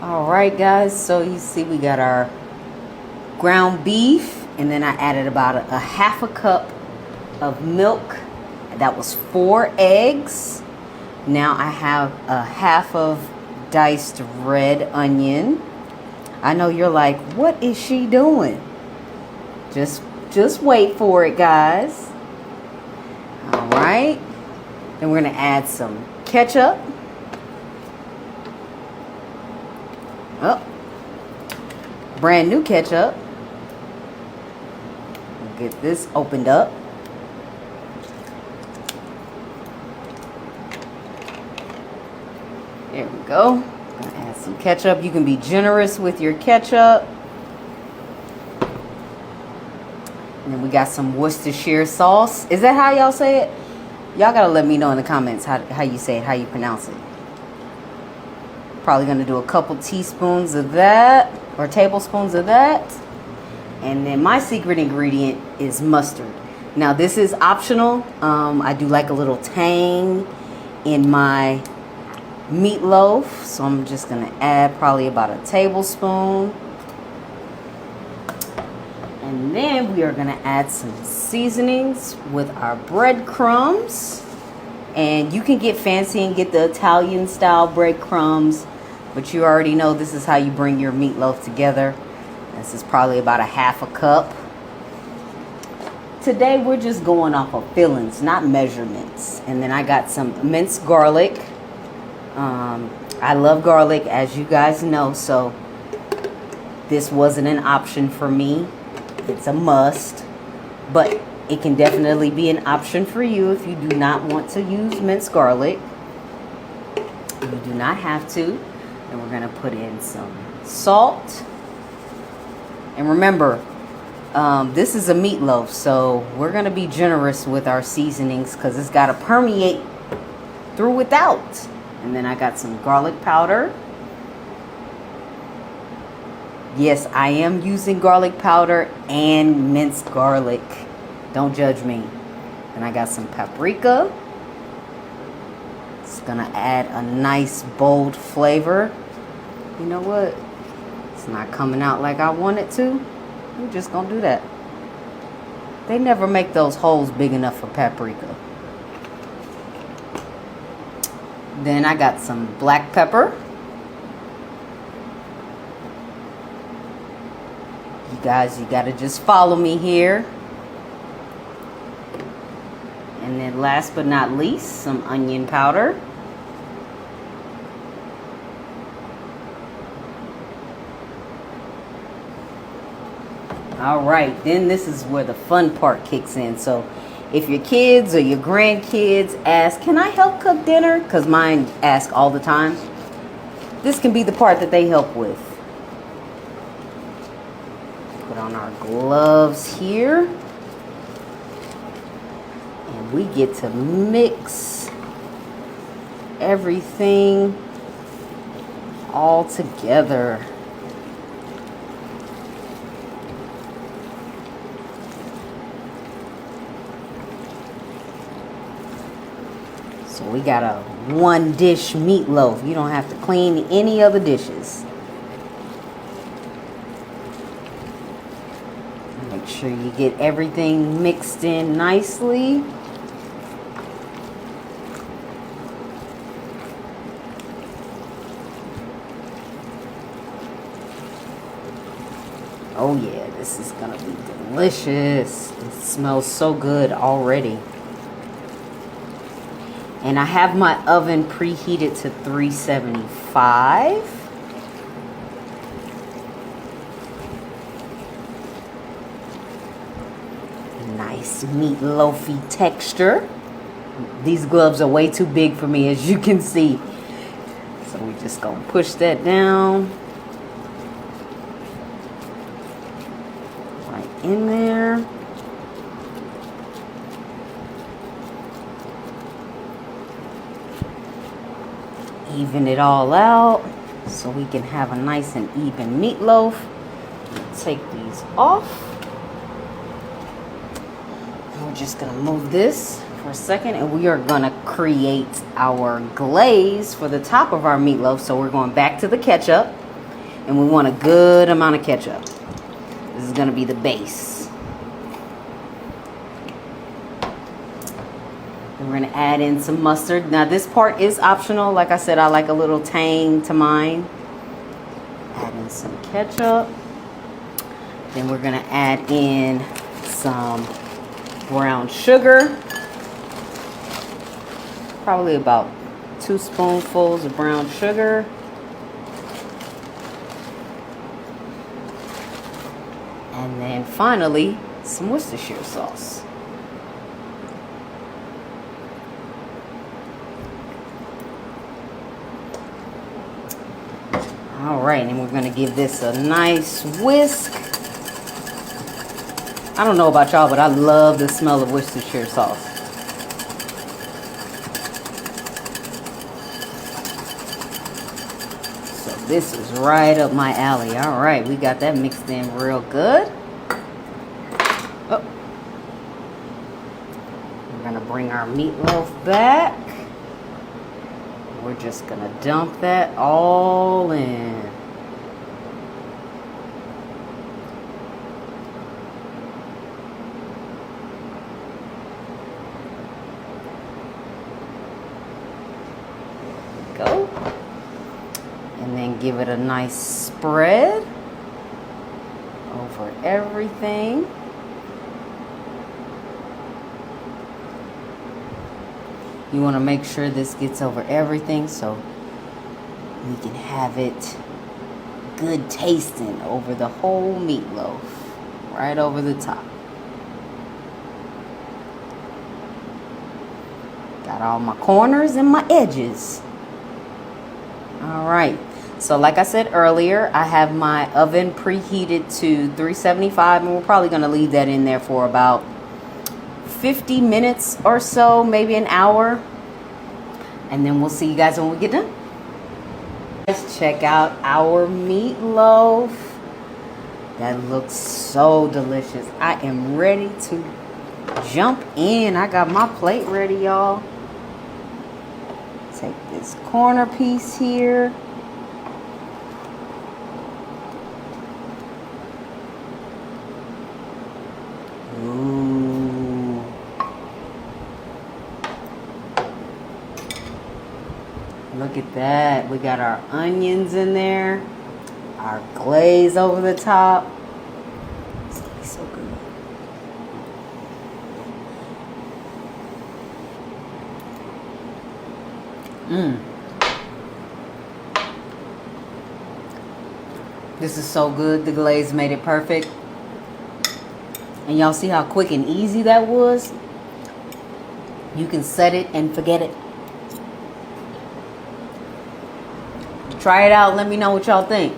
All right, guys, so you see we got our ground beef, and then I added about a half a cup of milk. That was 4 eggs. Now I have a half of diced red onion. I know you're like, what is she doing? Just wait for it, guys. All right. Then we're gonna add some ketchup. Oh, brand new ketchup. We'll get this opened up. There we go. Gonna add some ketchup. You can be generous with your ketchup. And then we got some Worcestershire sauce. Is that how y'all say it? Y'all gotta let me know in the comments how you say it, how you pronounce it. Probably gonna do a couple teaspoons of that, or tablespoons of that. And then my secret ingredient is mustard. Now this is optional. I do like a little tang in my meatloaf, so I'm just gonna add probably about a tablespoon. And then we are gonna add some seasonings with our breadcrumbs. And you can get fancy and get the Italian style breadcrumbs, but you already know this is how you bring your meatloaf together. This is probably about a half a cup. Today we're just going off of fillings, not measurements. And then I got some minced garlic. I love garlic, as you guys know, so this wasn't an option for me. It's a must, but it can definitely be an option for you if you do not want to use minced garlic. You do not have to. And we're gonna put in some salt. And remember, this is a meatloaf, so we're gonna be generous with our seasonings because it's gotta permeate through without. And then I got some garlic powder. Yes, I am using garlic powder and minced garlic. Don't judge me. And I got some paprika. It's gonna add a nice bold flavor. You know what? It's not coming out like I want it to. I'm just gonna do that. They never make those holes big enough for paprika. Then I got some black pepper. You guys, you gotta just follow me here. And then last but not least, some onion powder. All right, then this is where the fun part kicks in. So if your kids or your grandkids ask, can I help cook dinner? Because mine ask all the time. This can be the part that they help with. Put on our gloves here. And we get to mix everything all together. So we got a 1-dish meatloaf. You don't have to clean any other dishes. Make sure you get everything mixed in nicely. Oh yeah, this is gonna be delicious. It smells so good already. And I have my oven preheated to 375. Nice meatloafy texture. These gloves are way too big for me, as you can see. So we're just gonna push that down. Right in there. Even it all out so we can have a nice and even meatloaf. Take these off. We're just gonna move this for a second, and we are gonna create our glaze for the top of our meatloaf. So we're going back to the ketchup. And we want a good amount of ketchup. This is going to be the base. And we're going to add in some mustard. Now this part is optional. Like I said, I like a little tang to mine. Add in some ketchup. Then we're going to add in some brown sugar. Probably about 2 spoonfuls of brown sugar. And then finally, some Worcestershire sauce. All right, and we're going to give this a nice whisk. I don't know about y'all, but I love the smell of Worcestershire sauce. This is right up my alley. All right, we got that mixed in real good. Oh. We're gonna bring our meatloaf back. We're just gonna dump that all in. There we go. And then give it a nice spread over everything. You want to make sure this gets over everything so we can have it good tasting over the whole meatloaf, right over the top. Got all my corners and my edges. All right. So like I said earlier, I have my oven preheated to 375, and we're probably going to leave that in there for about 50 minutes or so, maybe an hour. And then we'll see you guys when we get done. Let's check out our meatloaf. That looks so delicious. I am ready to jump in. I got my plate ready, y'all. Take this corner piece here. Ooh. Look at that. We got our onions in there. Our glaze over the top. It's gonna be so good. This is so good. The glaze made it perfect. And y'all see how quick and easy that was? You can set it and forget it. Try it out. Let me know what y'all think.